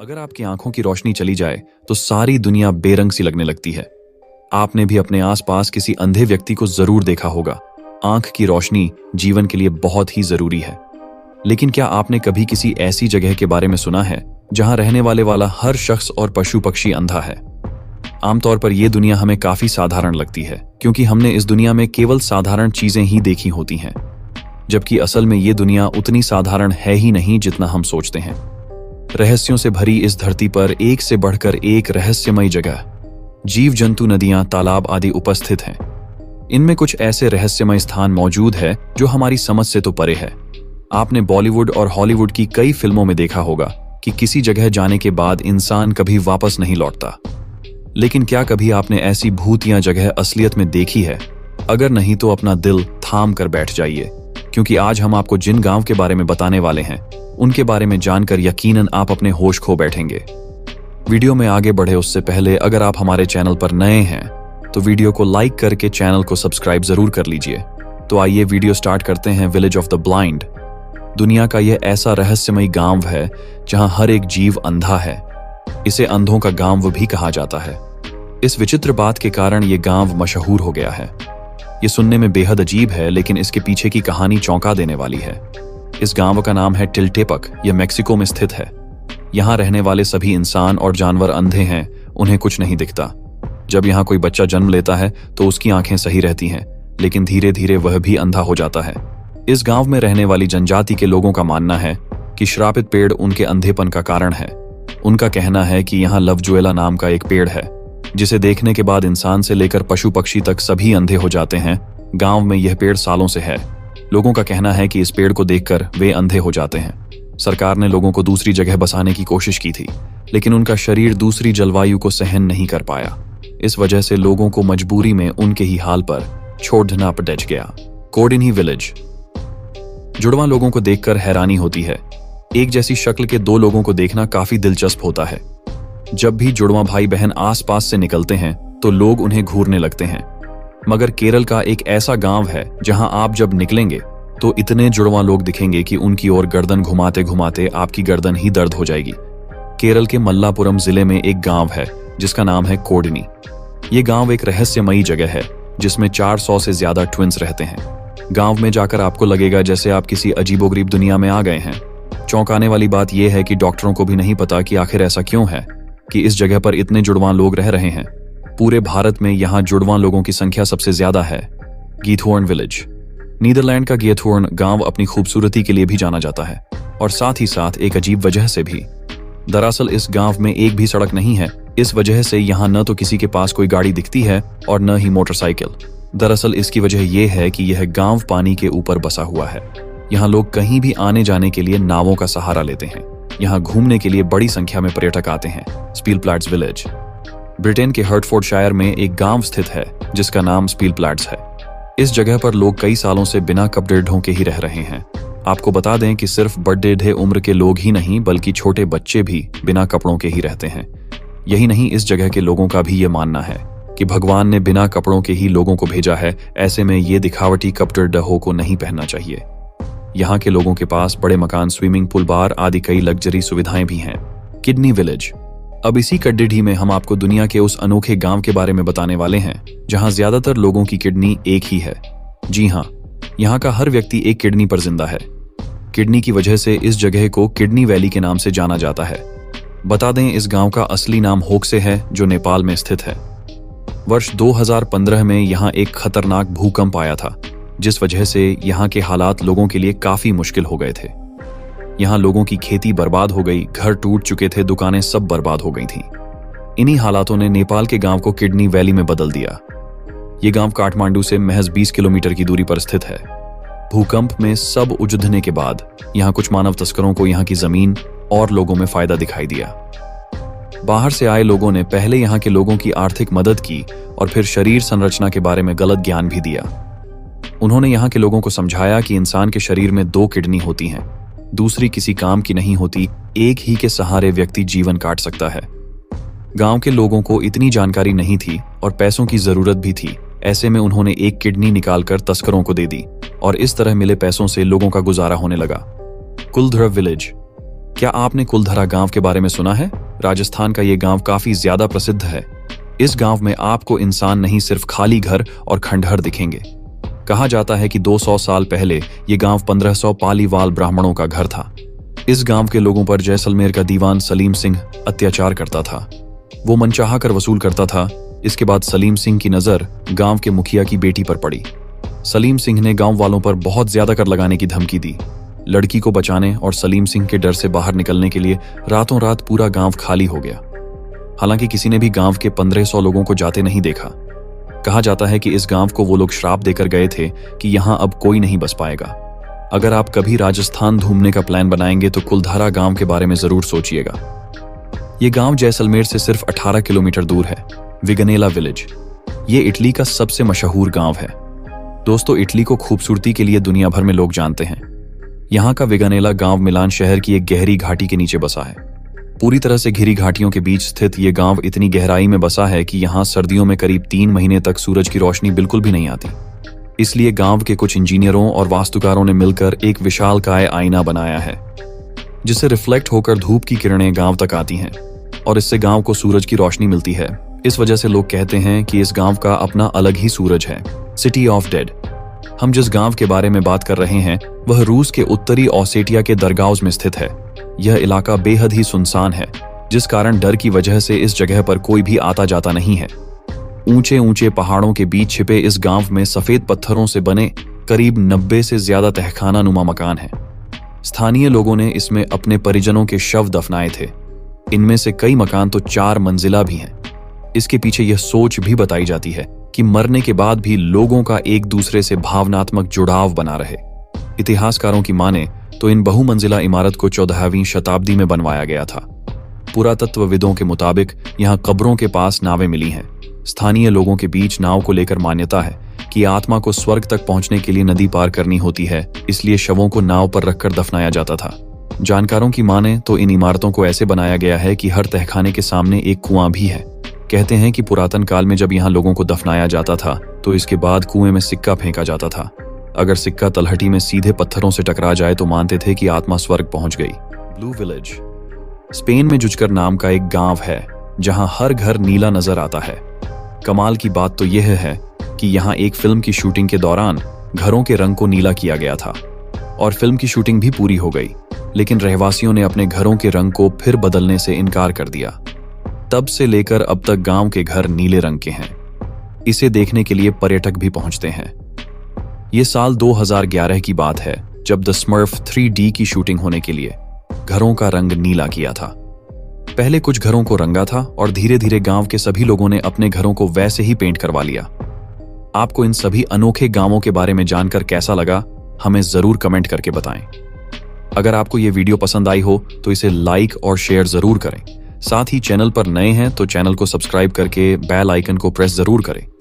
अगर आपकी आंखों की रोशनी चली जाए तो सारी दुनिया बेरंग सी लगने लगती है। आपने भी अपने आसपास किसी अंधे व्यक्ति को जरूर देखा होगा। आंख की रोशनी जीवन के लिए बहुत ही जरूरी है। लेकिन क्या आपने कभी किसी ऐसी जगह के बारे में सुना है जहां रहने वाला हर शख्स और पशु पक्षी अंधा है? आमतौर पर यह दुनिया हमें काफी साधारण लगती है क्योंकि हमने इस दुनिया में केवल साधारण चीजें ही देखी होती हैं, जबकि असल में यह दुनिया उतनी साधारण है ही नहीं जितना हम सोचते हैं। रहस्यों से भरी इस धरती पर एक से बढ़कर एक रहस्यमयी जगह, जीव जंतु, नदियां, तालाब आदि उपस्थित हैं। इनमें कुछ ऐसे रहस्यमय स्थान मौजूद है जो हमारी समझ से तो परे है। आपने बॉलीवुड और हॉलीवुड की कई फिल्मों में देखा होगा कि किसी जगह जाने के बाद इंसान कभी वापस नहीं लौटता। लेकिन क्या कभी आपने ऐसी भूत या जगह असलियत में देखी है? अगर नहीं तो अपना दिल थाम कर बैठ जाइए, क्योंकि आज हम आपको जिन गांव के बारे में बताने वाले हैं उनके बारे में जानकर यकीनन आप अपने होश खो बैठेंगे। वीडियो में आगे बढ़े उससे पहले अगर आप हमारे चैनल पर नए हैं तो वीडियो को लाइक करके चैनल को सब्सक्राइब जरूर कर लीजिए। तो आइए वीडियो स्टार्ट करते हैं। विलेज ऑफ द ब्लाइंड दुनिया का यह ऐसा रहस्यमयी गांव है जहां हर एक जीव अंधा है। इसे अंधों का गांव भी कहा जाता है। इस विचित्र बात के कारण यह गांव मशहूर हो गया है। ये सुनने में बेहद अजीब है, लेकिन इसके पीछे की कहानी चौंका देने वाली है। इस गांव का नाम है टिल्टेपक। यह मेक्सिको में स्थित है। यहाँ रहने वाले सभी इंसान और जानवर अंधे हैं, उन्हें कुछ नहीं दिखता। जब यहाँ कोई बच्चा जन्म लेता है तो उसकी आंखें सही रहती हैं, लेकिन धीरे धीरे वह भी अंधा हो जाता है। इस गांव में रहने वाली जनजाति के लोगों का मानना है कि श्रापित पेड़ उनके अंधेपन का कारण है। उनका कहना है कि यहाँ लवजुएला नाम का एक पेड़ है जिसे देखने के बाद इंसान से लेकर पशु पक्षी तक सभी अंधे हो जाते हैं। गांव में यह पेड़ सालों से है। लोगों का कहना है कि इस पेड़ को देखकर वे अंधे हो जाते हैं। सरकार ने लोगों को दूसरी जगह बसाने की कोशिश की थी, लेकिन उनका शरीर दूसरी जलवायु को सहन नहीं कर पाया। इस वजह से लोगों को मजबूरी में उनके ही हाल पर छोड़ना पड़ गया। कोडिनी विलेज। जुड़वा लोगों को देखकर हैरानी होती है। एक जैसी शक्ल के दो लोगों को देखना काफी दिलचस्प होता है। जब भी जुड़वा भाई बहन आसपास से निकलते हैं तो लोग उन्हें घूरने लगते हैं। मगर केरल का एक ऐसा गांव है जहां आप जब निकलेंगे तो इतने जुड़वा लोग दिखेंगे कि उनकी ओर गर्दन घुमाते घुमाते आपकी गर्दन ही दर्द हो जाएगी। केरल के मल्लापुरम जिले में एक गांव है जिसका नाम है कोडिनी। ये गांव एक रहस्यमयी जगह है जिसमें 400 से ज्यादा ट्विंस रहते हैं। गांव में जाकर आपको लगेगा जैसे आप किसी अजीबोगरीब दुनिया में आ गए हैं। चौंकाने वाली बात यह है कि डॉक्टरों को भी नहीं पता कि आखिर ऐसा क्यों है कि इस जगह पर इतने जुड़वा लोग रह रहे हैं। पूरे भारत में यहाँ जुड़वा लोगों की संख्या सबसे ज्यादा है। गीथहोर्न विलेज। नीदरलैंड का गीथहोर्न गांव अपनी खूबसूरती के लिए भी जाना जाता है और साथ ही साथ एक अजीब वजह से भी। दरअसल इस गांव में एक भी सड़क नहीं है। इस वजह से यहाँ न तो किसी के पास कोई गाड़ी दिखती है और न ही मोटरसाइकिल। दरअसल इसकी वजह यह है कि यह गांव पानी के ऊपर बसा हुआ है। यहाँ लोग कहीं भी आने जाने के लिए नावों का सहारा लेते हैं। यहाँ घूमने के लिए बड़ी संख्या में पर्यटक आते हैं। स्पीलप्लैट्स विलेज। ब्रिटेन के हर्टफोर्डशायर में एक गांव स्थित है जिसका नाम स्पीलप्लैट्स है। इस जगह पर लोग कई सालों से बिना कपड़े ढोके ही रह रहे हैं। आपको बता दें कि सिर्फ बड़े ढे उम्र के लोग ही नहीं बल्कि छोटे बच्चे भी बिना कपड़ों के ही रहते हैं। यही नहीं, इस जगह के लोगों का भी ये मानना है कि भगवान ने बिना कपड़ों के ही लोगों को भेजा है। ऐसे में ये दिखावटी कपड़े डहो को नहीं पहनना चाहिए। यहाँ के लोगों के पास बड़े मकान, स्विमिंग पूल, बार आदि कई लग्जरी सुविधाएं भी हैं। Kidney village. अब इसी कड्डिढी में हम आपको दुनिया के उस अनोखे गांव के बारे में बताने वाले हैं जहां ज्यादातर लोगों की किडनी एक ही है। जी हाँ, यहाँ का हर व्यक्ति एक किडनी पर जिंदा है। किडनी की वजह से इस जगह को किडनी वैली के नाम से जाना जाता है। बता दें, इस गांव का असली नाम होक्से है जो नेपाल में स्थित है। वर्ष 2015 में यहाँ एक खतरनाक भूकंप आया था जिस वजह से यहाँ के हालात लोगों के लिए काफी मुश्किल हो गए थे। यहाँ लोगों की खेती बर्बाद हो गई, घर टूट चुके थे, दुकानें सब बर्बाद हो गई थीं। इन्हीं हालातों ने नेपाल के गांव को किडनी वैली में बदल दिया। ये गांव काठमांडू से महज 20 किलोमीटर की दूरी पर स्थित है। भूकंप में सब उजड़ने के बाद यहाँ कुछ मानव तस्करों को यहाँ की जमीन और लोगों में फायदा दिखाई दिया। बाहर से आए लोगों ने पहले यहाँ के लोगों की आर्थिक मदद की और फिर शरीर संरचना के बारे में गलत ज्ञान भी दिया। उन्होंने यहाँ के लोगों को समझाया कि इंसान के शरीर में 2 किडनी होती हैं, दूसरी किसी काम की नहीं होती, एक ही के सहारे व्यक्ति जीवन काट सकता है। गांव के लोगों को इतनी जानकारी नहीं थी और पैसों की जरूरत भी थी। ऐसे में उन्होंने एक किडनी निकालकर तस्करों को दे दी और इस तरह मिले पैसों से लोगों का गुजारा होने लगा। कुलध्रव विलेज। क्या आपने कुलधरा गांव के बारे में सुना है? राजस्थान का ये गांव काफी ज्यादा प्रसिद्ध है। इस गांव में आपको इंसान नहीं सिर्फ खाली घर और खंडहर दिखेंगे। कहा जाता है कि 200 साल पहले ये गांव 1500 पालीवाल ब्राह्मणों का घर था। इस गांव के लोगों पर जैसलमेर का दीवान सलीम सिंह अत्याचार करता था। वो मनचाहा कर वसूल करता था। इसके बाद सलीम सिंह की नजर गांव के मुखिया की बेटी पर पड़ी। सलीम सिंह ने गांव वालों पर बहुत ज्यादा कर लगाने की धमकी दी। लड़की को बचाने और सलीम सिंह के डर से बाहर निकलने के लिए रातों रात पूरा गांव खाली हो गया। हालांकि किसी ने भी गांव के 1500 लोगों को जाते नहीं देखा। कहा जाता है कि इस गांव को वो लोग श्राप देकर गए थे कि यहां अब कोई नहीं बस पाएगा। अगर आप कभी राजस्थान घूमने का प्लान बनाएंगे तो कुलधारा गांव के बारे में जरूर सोचिएगा। ये गांव जैसलमेर से सिर्फ 18 किलोमीटर दूर है। विगनेला विलेज ये इटली का सबसे मशहूर गांव है। दोस्तों, इटली को खूबसूरती के लिए दुनिया भर में लोग जानते हैं। यहाँ का विगनेला गांव मिलान शहर की एक गहरी घाटी के नीचे बसा है। पूरी तरह से घिरी घाटियों के बीच स्थित ये गांव इतनी गहराई में बसा है कि यहाँ सर्दियों में करीब 3 महीने तक सूरज की रोशनी बिल्कुल भी नहीं आती। इसलिए गांव के कुछ इंजीनियरों और वास्तुकारों ने मिलकर एक विशालकाय आईना बनाया है, जिससे रिफ्लेक्ट होकर धूप की किरणें गांव तक आती हैं और इससे गांव को सूरज की रोशनी मिलती है। इस वजह से लोग कहते हैं कि इस गांव का अपना अलग ही सूरज है। City of dead. हम जिस गांव के बारे में बात कर रहे हैं वह रूस के उत्तरी ओसेटिया के दरगाउज में स्थित है। यह इलाका बेहद ही सुनसान है, जिस कारण डर की वजह से इस जगह पर कोई भी आता जाता नहीं है। ऊंचे ऊंचे पहाड़ों के बीच छिपे इस गांव में सफेद पत्थरों से बने करीब 90 से ज्यादा तहखाना नुमा मकान हैं। स्थानीय लोगों ने इसमें अपने परिजनों के शव दफनाए थे। इनमें से कई मकान तो 4 मंजिला भी हैं। इसके पीछे यह सोच भी बताई जाती है कि मरने के बाद भी लोगों का एक दूसरे से भावनात्मक जुड़ाव बना रहे। इतिहासकारों की माने तो इन बहुमंजिला इमारत को 14वीं शताब्दी में बनवाया गया था। पुरातत्वविदों के मुताबिक यहाँ कब्रों के पास नावें मिली हैं। स्थानीय लोगों के बीच नाव को लेकर मान्यता है कि आत्मा को स्वर्ग तक पहुंचने के लिए नदी पार करनी होती है, इसलिए शवों को नाव पर रखकर दफनाया जाता था। जानकारों की माने तो इन इमारतों को ऐसे बनाया गया है कि हर तहखाने के सामने एक कुआं भी है। कहते हैं कि पुरातन काल में जब यहाँ लोगों को दफनाया जाता था तो इसके बाद कुएं में सिक्का फेंका जाता था। अगर सिक्का तलहटी में सीधे पत्थरों से टकरा जाए तो मानते थे कि आत्मा स्वर्ग पहुंच गई। ब्लू विलेज स्पेन में जुचकर नाम का एक गांव है जहां हर घर नीला नजर आता है। कमाल की बात तो यह है कि यहाँ एक फिल्म की शूटिंग के दौरान घरों के रंग को नीला किया गया था और फिल्म की शूटिंग भी पूरी हो गई, लेकिन रहवासियों ने अपने घरों के रंग को फिर बदलने से इनकार कर दिया। तब से लेकर अब तक गांव के घर नीले रंग के हैं। इसे देखने के लिए पर्यटक भी पहुंचते हैं। ये साल 2011 की बात है जब द स्मर्फ 3D की शूटिंग होने के लिए घरों का रंग नीला किया था। पहले कुछ घरों को रंगा था और धीरे धीरे गांव के सभी लोगों ने अपने घरों को वैसे ही पेंट करवा लिया। आपको इन सभी अनोखे गांवों के बारे में जानकर कैसा लगा, हमें जरूर कमेंट करके बताएं। अगर आपको ये वीडियो पसंद आई हो तो इसे लाइक और शेयर जरूर करें। साथ ही चैनल पर नए हैं तो चैनल को सब्सक्राइब करके बेल आइकन को प्रेस जरूर करें।